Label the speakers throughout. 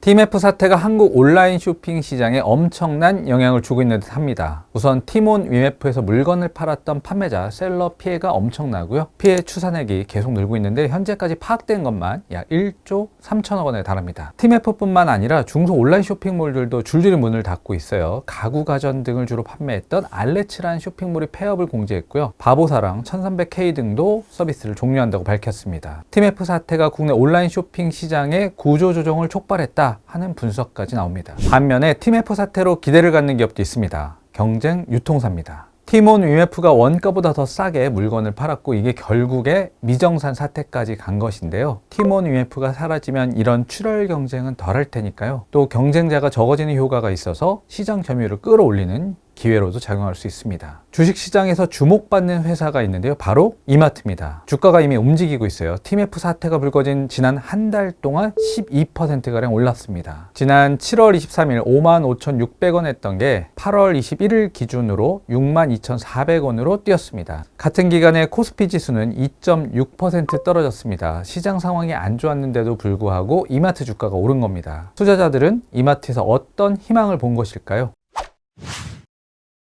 Speaker 1: TMF 사태가 한국 온라인 쇼핑 시장에 엄청난 영향을 주고 있는 듯 합니다. 우선 티몬 위메프에서 물건을 팔았던 판매자, 셀러 피해가 엄청나고요. 피해 추산액이 계속 늘고 있는데 현재까지 파악된 것만 약 1조 3천억 원에 달합니다. TMF뿐만 아니라 중소 온라인 쇼핑몰들도 줄줄이 문을 닫고 있어요. 가구, 가전 등을 주로 판매했던 알레츠라는 쇼핑몰이 폐업을 공지했고요. 바보사랑, 1300K 등도 서비스를 종료한다고 밝혔습니다. TMF 사태가 국내 온라인 쇼핑 시장의 구조조정을 촉발했다 하는 분석까지 나옵니다. 반면에 TMF 사태로 기대를 갖는 기업도 있습니다. 경쟁 유통사입니다. 티몬 위메프가 원가보다 더 싸게 물건을 팔았고 이게 결국에 미정산 사태까지 간 것인데요. 티몬 위메프가 사라지면 이런 출혈 경쟁은 덜할 테니까요. 또 경쟁자가 적어지는 효과가 있어서 시장 점유율을 끌어올리는 기회로도 작용할 수 있습니다. 주식시장에서 주목받는 회사가 있는데요. 바로 이마트입니다. 주가가 이미 움직이고 있어요. TMF 사태가 불거진 지난 한 달 동안 12%가량 올랐습니다. 지난 7월 23일 55,600원 했던 게 8월 21일 기준으로 62,400원으로 뛰었습니다. 같은 기간에 코스피 지수는 2.6% 떨어졌습니다. 시장 상황이 안 좋았는데도 불구하고 이마트 주가가 오른 겁니다. 투자자들은 이마트에서 어떤 희망을 본 것일까요?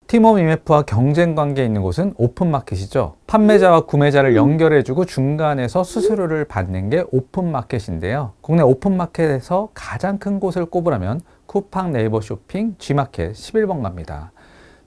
Speaker 1: 티몬 위메프와 경쟁 관계에 있는 곳은 오픈마켓이죠. 판매자와 구매자를 연결해주고 중간에서 수수료를 받는 게 오픈마켓인데요. 국내 오픈마켓에서 가장 큰 곳을 꼽으라면 쿠팡, 네이버 쇼핑, G마켓 11번가입니다.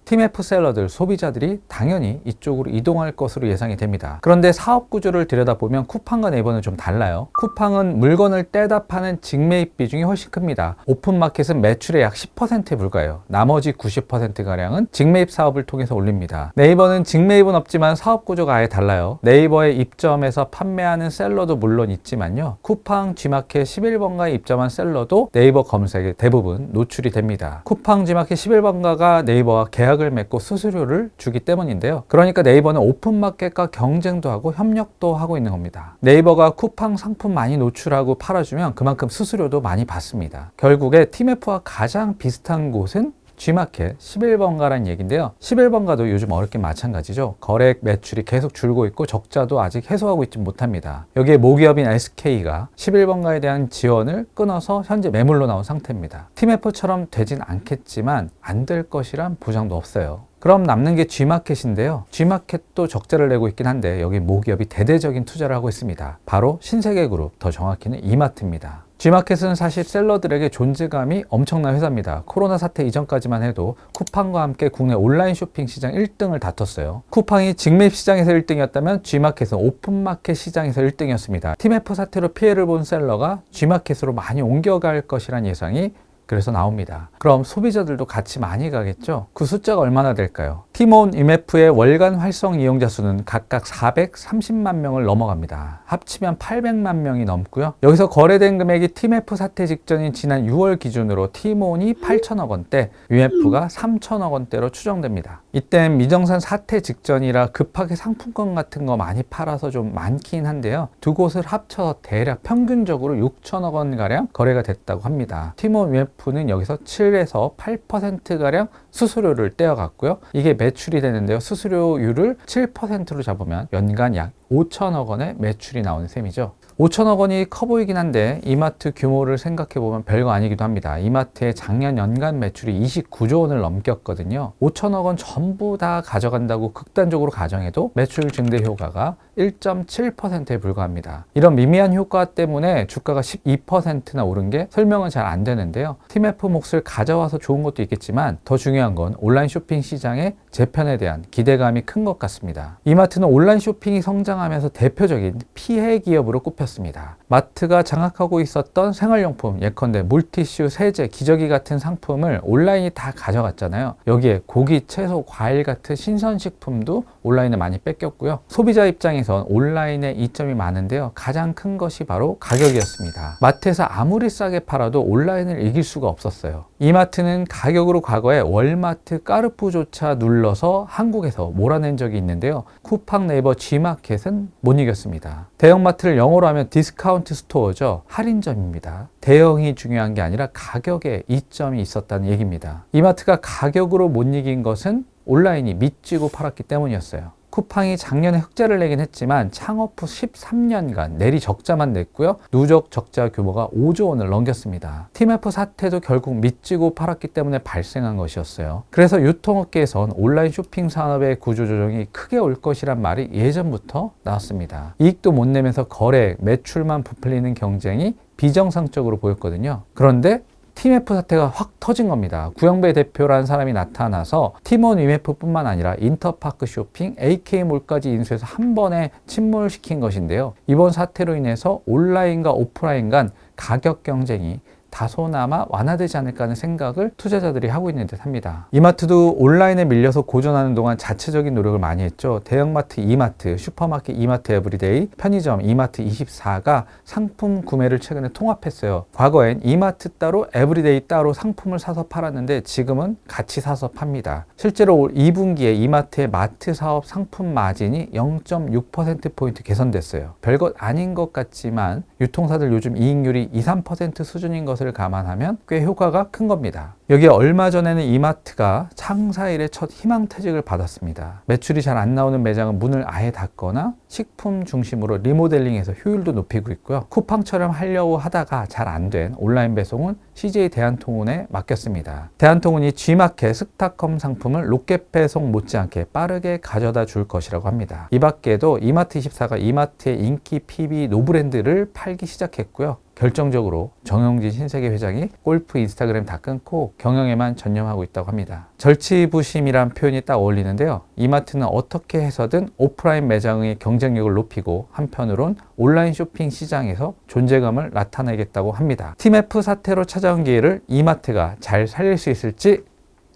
Speaker 1: TMF 셀러들, 소비자들이 당연히 이쪽으로 이동할 것으로 예상이 됩니다. 그런데 사업 구조를 들여다보면 쿠팡과 네이버는 좀 달라요. 쿠팡은 물건을 떼다 파는 직매입 비중이 훨씬 큽니다. 오픈마켓은 매출의 약 10%에 불과해요. 나머지 90%가량은 직매입 사업을 통해서 올립니다. 네이버는 직매입은 없지만 사업 구조가 아예 달라요. 네이버에 입점해서 판매하는 셀러도 물론 있지만요. 쿠팡, G마켓 11번가에 입점한 셀러도 네이버 검색에 대부분 노출이 됩니다. 쿠팡, G마켓 11번가가 네이버와 계약을 맺고 수수료를 주기 때문인데요. 그러니까 네이버는 오픈마켓과 경쟁도 하고 협력도 하고 있는 겁니다. 네이버가 쿠팡 상품 많이 노출하고 팔아주면 그만큼 수수료도 많이 받습니다. 결국에 TMF와 가장 비슷한 곳은 G마켓 11번가라는 얘기인데요. 11번가도 요즘 어렵게 마찬가지죠. 거래액 매출이 계속 줄고 있고 적자도 아직 해소하고 있지 못합니다. 여기에 모기업인 SK가 11번가에 대한 지원을 끊어서 현재 매물로 나온 상태입니다. TMF처럼 되진 않겠지만 안 될 것이란 보장도 없어요. 그럼 남는 게 G마켓인데요. G마켓도 적자를 내고 있긴 한데 여기 모기업이 대대적인 투자를 하고 있습니다. 바로 신세계그룹, 더 정확히는 이마트입니다. G마켓은 사실 셀러들에게 존재감이 엄청난 회사입니다. 코로나 사태 이전까지만 해도 쿠팡과 함께 국내 온라인 쇼핑 시장 1등을 다퉜어요. 쿠팡이 직매입 시장에서 1등이었다면 G마켓은 오픈마켓 시장에서 1등이었습니다. TMF 사태로 피해를 본 셀러가 G마켓으로 많이 옮겨갈 것이란 예상이 그래서 나옵니다. 그럼 소비자들도 같이 많이 가겠죠? 그 숫자가 얼마나 될까요? 티몬 위메프의 월간 활성 이용자 수는 각각 430만 명을 넘어갑니다. 합치면 800만 명이 넘고요. 여기서 거래된 금액이 TMF 사태 직전인 지난 6월 기준으로 티몬이 8천억 원대, 위메프가 3천억 원대로 추정됩니다. 이땐 미정산 사태 직전이라 급하게 상품권 같은 거 많이 팔아서 좀 많긴 한데요. 두 곳을 합쳐서 대략 평균적으로 6천억 원가량 거래가 됐다고 합니다. 티몬 위메프는 여기서 7에서 8%가량 수수료를 떼어갔고요. 이게 매출이 되는데요. 수수료율을 7%로 잡으면 연간 약 5천억 원의 매출이 나오는 셈이죠. 5천억 원이 커 보이긴 한데 이마트 규모를 생각해보면 별거 아니기도 합니다. 이마트의 작년 연간 매출이 29조 원을 넘겼거든요. 5천억 원 전부 다 가져간다고 극단적으로 가정해도 매출 증대 효과가 1.7%에 불과합니다. 이런 미미한 효과 때문에 주가가 12%나 오른 게 설명은 잘 안 되는데요. TMF 몫을 가져와서 좋은 것도 있겠지만 더 중요한 건 온라인 쇼핑 시장의 재편에 대한 기대감이 큰 것 같습니다. 이마트는 온라인 쇼핑이 성장하면서 대표적인 피해 기업으로 꼽혔습니다. 마트가 장악하고 있었던 생활용품, 예컨대 물티슈, 세제, 기저귀 같은 상품을 온라인이 다 가져갔잖아요. 여기에 고기, 채소, 과일 같은 신선식품도 온라인에 많이 뺏겼고요. 소비자 입장에선 온라인에 이점이 많은데요. 가장 큰 것이 바로 가격이었습니다. 마트에서 아무리 싸게 팔아도 온라인을 이길 수가 없었어요. 이마트는 가격으로 과거에 월마트, 까르푸조차 눌러서 한국에서 몰아낸 적이 있는데요. 쿠팡, 네이버, G마켓은 못 이겼습니다. 대형마트를 영어로 하면 디스카운트 스토어죠. 할인점입니다. 대형이 중요한 게 아니라 가격에 이점이 있었다는 얘기입니다. 이마트가 가격으로 못 이긴 것은 온라인이 밑지고 팔았기 때문이었어요. 쿠팡이 작년에 흑자를 내긴 했지만 창업 후 13년간 내리 적자만 냈고요. 누적 적자 규모가 5조 원을 넘겼습니다. TMF 사태도 결국 믿지고 팔았기 때문에 발생한 것이었어요. 그래서 유통업계에선 온라인 쇼핑 산업의 구조조정이 크게 올 것이란 말이 예전부터 나왔습니다. 이익도 못 내면서 거래, 매출만 부풀리는 경쟁이 비정상적으로 보였거든요. 그런데 TMF 사태가 확 터진 겁니다. 구영배 대표라는 사람이 나타나서 팀원 IMF뿐만 아니라 인터파크 쇼핑, AK몰까지 인수해서 한 번에 침몰시킨 것인데요. 이번 사태로 인해서 온라인과 오프라인 간 가격 경쟁이 다소나마 완화되지 않을까 하는 생각을 투자자들이 하고 있는 듯 합니다. 이마트도 온라인에 밀려서 고전하는 동안 자체적인 노력을 많이 했죠. 대형마트 이마트, 슈퍼마켓 이마트 에브리데이, 편의점 이마트 24가 상품 구매를 최근에 통합했어요. 과거엔 이마트 따로 에브리데이 따로 상품을 사서 팔았는데 지금은 같이 사서 팝니다. 실제로 2분기에 이마트의 마트 사업 상품 마진이 0.6%포인트 개선됐어요. 별것 아닌 것 같지만 유통사들 요즘 이익률이 2, 3% 수준인 것을 감안하면 꽤 효과가 큰 겁니다. 여기에 얼마 전에는 이마트가 창사 이래 첫 희망퇴직을 받았습니다. 매출이 잘 안 나오는 매장은 문을 아예 닫거나 식품 중심으로 리모델링해서 효율도 높이고 있고요. 쿠팡처럼 하려고 하다가 잘 안 된 온라인 배송은 CJ 대한통운에 맡겼습니다. 대한통운이 G마켓, 스타컴 상품을 로켓배송 못지않게 빠르게 가져다 줄 것이라고 합니다. 이 밖에도 이마트24가 이마트의 인기 PB 노브랜드를 팔기 시작했고요. 결정적으로 정영진 신세계 회장이 골프 인스타그램 다 끊고 경영에만 전념하고 있다고 합니다. 절치부심이란 표현이 딱 어울리는데요. 이마트는 어떻게 해서든 오프라인 매장의 경쟁력을 높이고 한편으론 온라인 쇼핑 시장에서 존재감을 나타내겠다고 합니다. TMF 사태로 찾아온 기회를 이마트가 잘 살릴 수 있을지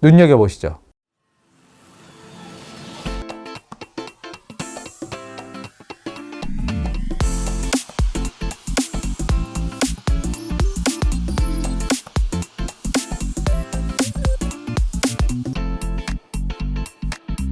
Speaker 1: 눈여겨보시죠.